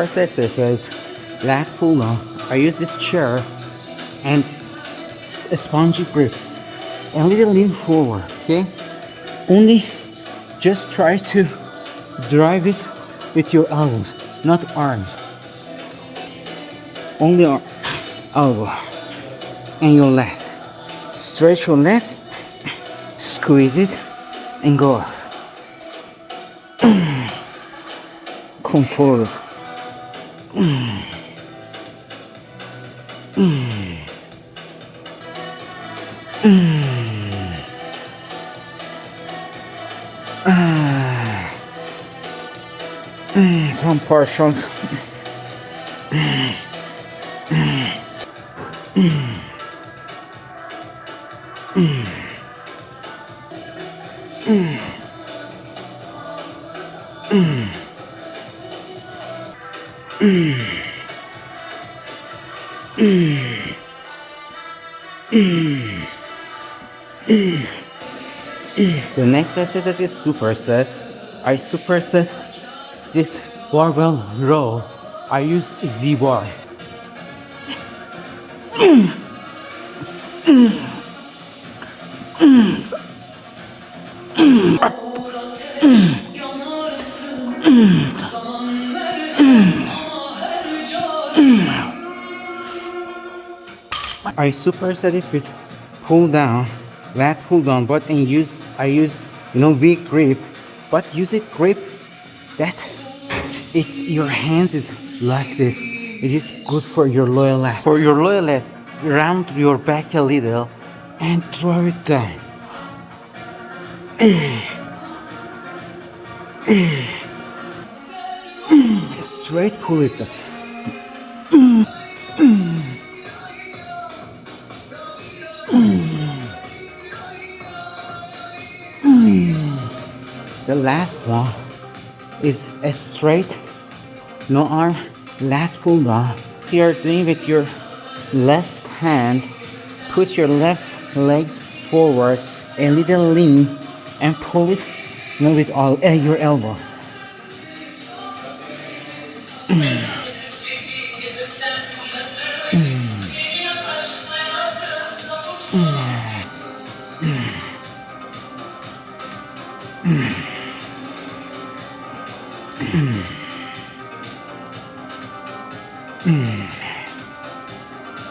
First exercise, lat pull down. I use this chair and a spongy grip and a little lean forward, okay? Only just try to drive it with your elbows, not arms. Only elbow and your lat. Stretch your lat, squeeze it, and go. Control it. Some partials. The next exercise is superset. I superset this barbell row. I use Z bar. I superset it with pull down, lat pull down, but I use weak grip, but use it grip that it's your hands is like this. It is good for your lower lat. For your lower lat, round your back a little and draw it down. Straight pull it down. The last one is a straight, no arm, lat pull down. You are doing with your left hand. Put your left legs forward, a little lean, and pull it with your elbow.